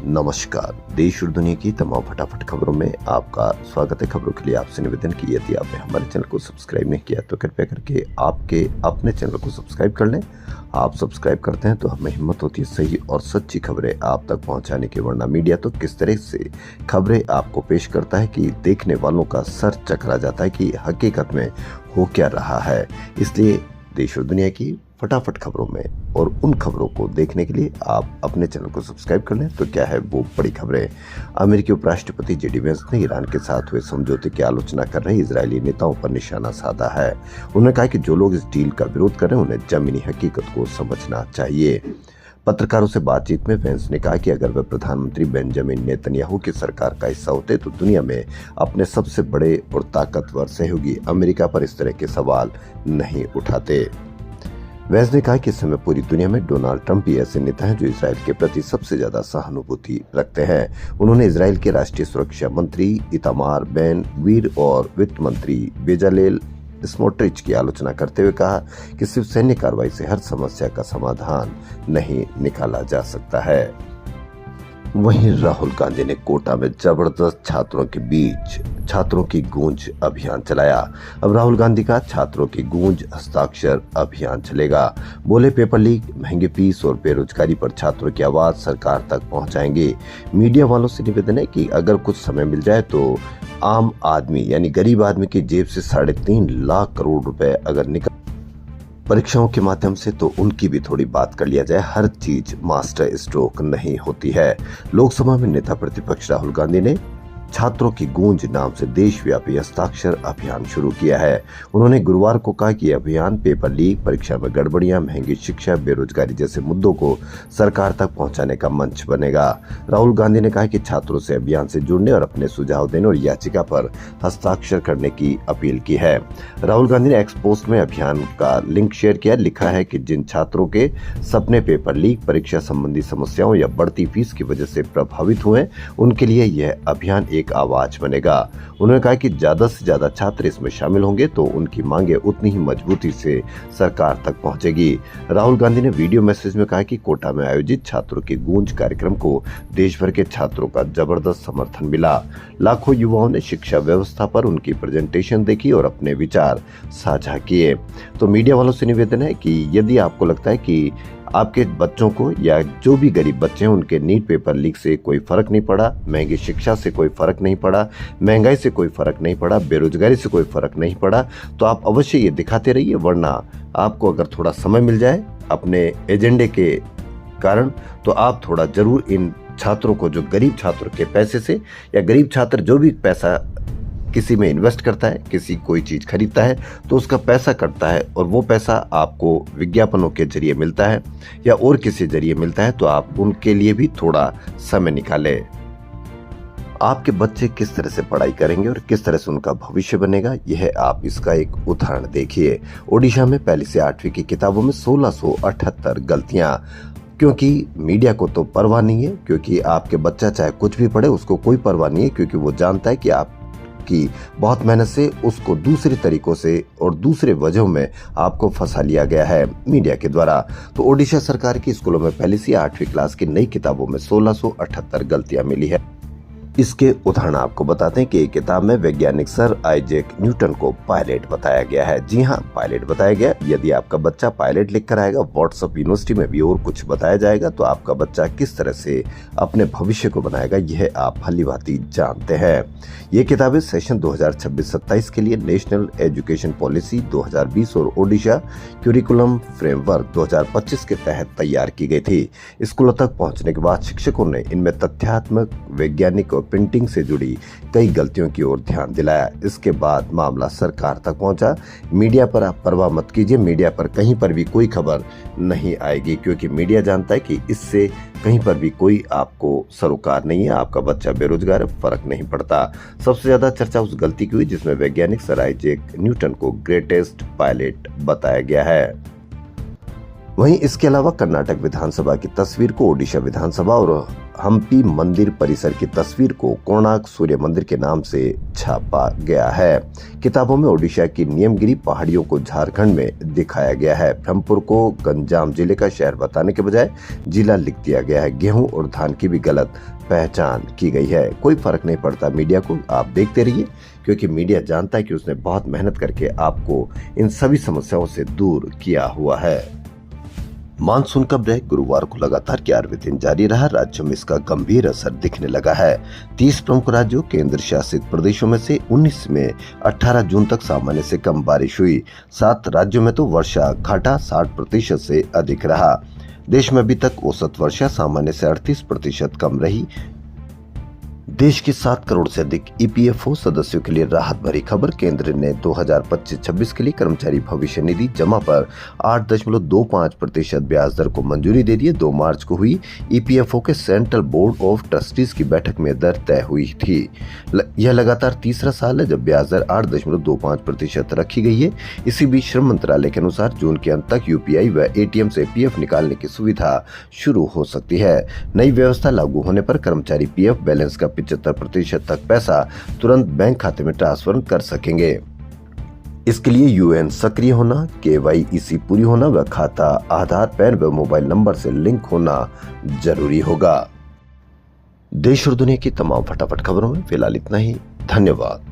नमस्कार। देश और दुनिया की तमाम फटाफट खबरों में आपका स्वागत है। खबरों के लिए आपसे निवेदन की यदि आपने हमारे चैनल को सब्सक्राइब नहीं किया तो कृपया करके आपके अपने चैनल को सब्सक्राइब कर लें। आप सब्सक्राइब करते हैं तो हमें हिम्मत होती है सही और सच्ची खबरें आप तक पहुंचाने की, वरना मीडिया तो किस तरह से खबरें आपको पेश करता है कि देखने वालों का सर चकरा जाता है कि हकीकत में हो क्या रहा है। इसलिए देश और दुनिया की फटाफट खबरों में और उन खबरों को देखने के लिए आप अपने चैनल को सब्सक्राइब कर लें। तो क्या है वो बड़ी खबरें। अमेरिकी उपराष्ट्रपति जेडी वेंस ने ईरान के साथ हुए समझौते की आलोचना कर रहे इजरायली नेताओं पर निशाना साधा है। उन्होंने कहा कि जो लोग इस डील का विरोध कर रहे हैं उन्हें जमीनी हकीकत को समझना चाहिए। पत्रकारों से बातचीत में वेंस ने कहा कि अगर वे प्रधानमंत्री बेंजामिन नेतन्याहू की सरकार का हिस्सा होते तो दुनिया में अपने सबसे बड़े और ताकतवर सहयोगी अमेरिका पर इस तरह के सवाल नहीं उठाते। वेंस ने कहा कि इस समय पूरी दुनिया में डोनाल्ड ट्रंप ही ऐसे नेता हैं जो इसराइल के प्रति सबसे ज्यादा सहानुभूति रखते हैं। उन्होंने इसराइल के राष्ट्रीय सुरक्षा मंत्री इतामार बेन गवीर और वित्त मंत्री बेजालेल स्मोट्रिच की आलोचना करते हुए कहा कि सिर्फ सैन्य कार्रवाई से हर समस्या का समाधान नहीं निकाला जा सकता है। वहीं राहुल गांधी ने कोटा में जबरदस्त छात्रों की गूंज अभियान चलाया। अब राहुल गांधी का छात्रों की गूंज हस्ताक्षर अभियान चलेगा। बोले पेपर लीक, महंगे फीस और बेरोजगारी पर छात्रों की आवाज सरकार तक पहुंचाएंगे। मीडिया वालों से निवेदन है कि अगर कुछ समय मिल जाए तो आम आदमी यानी गरीब आदमी की जेब से 3.5 लाख करोड़ रुपए अगर निकल परीक्षाओं के माध्यम से तो उनकी भी थोड़ी बात कर लिया जाए। हर चीज मास्टर स्ट्रोक नहीं होती है। लोकसभा में नेता प्रतिपक्ष राहुल गांधी ने छात्रों की गूंज नाम से देशव्यापी हस्ताक्षर अभियान शुरू किया है। उन्होंने गुरुवार को कहा कि यह अभियान पेपर लीक, परीक्षा में गड़बड़ियां, महंगी शिक्षा, बेरोजगारी जैसे मुद्दों को सरकार तक पहुंचाने का मंच बनेगा। राहुल गांधी ने कहा कि छात्रों से अभियान से जुड़ने और अपने सुझाव देने और याचिका पर हस्ताक्षर करने की अपील की है। राहुल गांधी ने एक्स पोस्ट में अभियान का लिंक शेयर किया। लिखा है कि जिन छात्रों के सपने पेपर लीक, परीक्षा संबंधी समस्याओं या बढ़ती फीस की वजह से प्रभावित हुए, उनके लिए यह अभियान एक आवाज बनेगा। उन्होंने कहा कि ज्यादा से ज्यादा छात्र इसमें शामिल होंगे तो उनकी मांगे उतनी ही मजबूती से सरकार तक पहुंचेगी। राहुल गांधी ने वीडियो मैसेज में कहा कि कोटा में आयोजित छात्रों की गूंज कार्यक्रम को देश भर के छात्रों का जबरदस्त समर्थन मिला। लाखों युवाओं ने शिक्षा व्यवस्था पर उनकी प्रेजेंटेशन देखी और अपने विचार साझा किए। तो मीडिया वालों से निवेदन है कि यदि आपको लगता है कि आपके बच्चों को या जो भी गरीब बच्चे हैं उनके नीट पेपर लीक से कोई फर्क नहीं पड़ा, महंगी शिक्षा से कोई फर्क नहीं पड़ा, महंगाई से कोई फर्क नहीं पड़ा, बेरोजगारी से कोई फर्क नहीं पड़ा, तो आप अवश्य ये दिखाते रहिए। वरना आपको अगर थोड़ा समय मिल जाए अपने एजेंडे के कारण तो आप थोड़ा जरूर इन छात्रों को, जो गरीब छात्रों के पैसे से या गरीब छात्र जो भी पैसा किसी में इन्वेस्ट करता है, किसी कोई चीज खरीदता है तो उसका पैसा कटता है और वो पैसा आपको विज्ञापनों के जरिए मिलता है या और किसी जरिए मिलता है, तो आप उनके लिए भी थोड़ा समय निकालें। आपके बच्चे किस तरह से पढ़ाई करेंगे और किस तरह से उनका भविष्य बनेगा, यह आप इसका एक उदाहरण देखिए। ओडिशा में पहली से 8वीं की किताबों में 1678 गलतियां। क्योंकि मीडिया को तो परवाह नहीं है, क्योंकि आपके बच्चा चाहे कुछ भी पढ़े उसको कोई परवाह नहीं है, क्योंकि वो जानता है कि आप की बहुत मेहनत से उसको दूसरे तरीकों से और दूसरे वजहों में आपको फंसा लिया गया है मीडिया के द्वारा। तो ओडिशा सरकार की स्कूलों में पहली से 8वीं क्लास की नई किताबों में 1678 गलतियां मिली है। इसके उदाहरण आपको बताते हैं कि एक किताब में वैज्ञानिक सर आइजैक न्यूटन को पायलट बताया गया है। जी हाँ, पायलट बताया गया। यदि आपका बच्चा पायलट लिखकर आएगा, व्हाट्सएप यूनिवर्सिटी में भी और कुछ बताया जाएगा, तो आपका बच्चा किस तरह से अपने भविष्य को बनाएगा यह आप भलीभांति जानते हैं। ये किताबें सेशन 2026-27 के लिए नेशनल एजुकेशन पॉलिसी 2020 और ओडिशा क्यूरिकुलम फ्रेमवर्क 2025 के तहत तैयार की गई थी। स्कूलों तक पहुंचने के बाद शिक्षकों ने इनमें तथ्यात्मक, वैज्ञानिक प्रिंटिंग से जुड़ी कई गलतियों की ओर ध्यान दिलाया। इसके बाद मामला सरकार तक पहुंचा। मीडिया पर आप परवाह मत कीजिए, मीडिया पर कहीं पर भी कोई खबर नहीं आएगी, क्योंकि मीडिया जानता है कि इससे कहीं पर भी कोई आपको सरोकार नहीं है। आपका बच्चा बेरोजगार है, फर्क नहीं पड़ता। सबसे ज्यादा चर्चा उस गलती की हुई जिसमें वैज्ञानिक सर आइजैक न्यूटन को ग्रेटेस्ट पायलट बताया गया है। वहीं इसके अलावा कर्नाटक विधानसभा की तस्वीर को ओडिशा विधानसभा और हम्पी मंदिर परिसर की तस्वीर को कोणार्क सूर्य मंदिर के नाम से छापा गया है। किताबों में ओडिशा की नियमगिरी पहाड़ियों को झारखंड में दिखाया गया है। ब्रह्मपुर को गंजाम जिले का शहर बताने के बजाय जिला लिख दिया गया है। गेहूं और धान की भी गलत पहचान की गई है। कोई फर्क नहीं पड़ता मीडिया को, आप देखते रहिए, क्योंकि मीडिया जानता है कि उसने बहुत मेहनत करके आपको इन सभी समस्याओं से दूर किया हुआ है। मानसून का ब्रेक गुरुवार को लगातार 11वें दिन जारी रहा। राज्यों में इसका गंभीर असर दिखने लगा है। 30 प्रमुख राज्यों केंद्र शासित प्रदेशों में से 19 में 18 जून तक सामान्य से कम बारिश हुई। 7 राज्यों में तो वर्षा घाटा 60% से अधिक रहा। देश में अभी तक औसत वर्षा सामान्य से 38% कम रही। देश के 7 करोड़ से अधिक ईपीएफओ सदस्यों के लिए राहत भरी खबर। केंद्र ने 2025-26 के लिए कर्मचारी भविष्य निधि जमा पर 8.25% ब्याज दर को मंजूरी दे दी है। 2 मार्च को हुई ईपीएफओ के सेंट्रल बोर्ड ऑफ ट्रस्टीज की बैठक में दर तय हुई थी। यह लगातार तीसरा साल है जब ब्याज दर 8.25% रखी गई है। इसी बीच श्रम मंत्रालय के अनुसार जून के अंत तक यूपीआई व एटीएम से पीएफ निकालने की सुविधा शुरू हो सकती है। नई व्यवस्था लागू होने पर कर्मचारी पीएफ बैलेंस का 75% तक पैसा तुरंत बैंक खाते में ट्रांसफर कर सकेंगे। इसके लिए यूएएन सक्रिय होना, केवाईसी पूरी होना व खाता आधार, पैन व मोबाइल नंबर से लिंक होना जरूरी होगा। देश और दुनिया की तमाम फटाफट खबरों में फिलहाल इतना ही। धन्यवाद।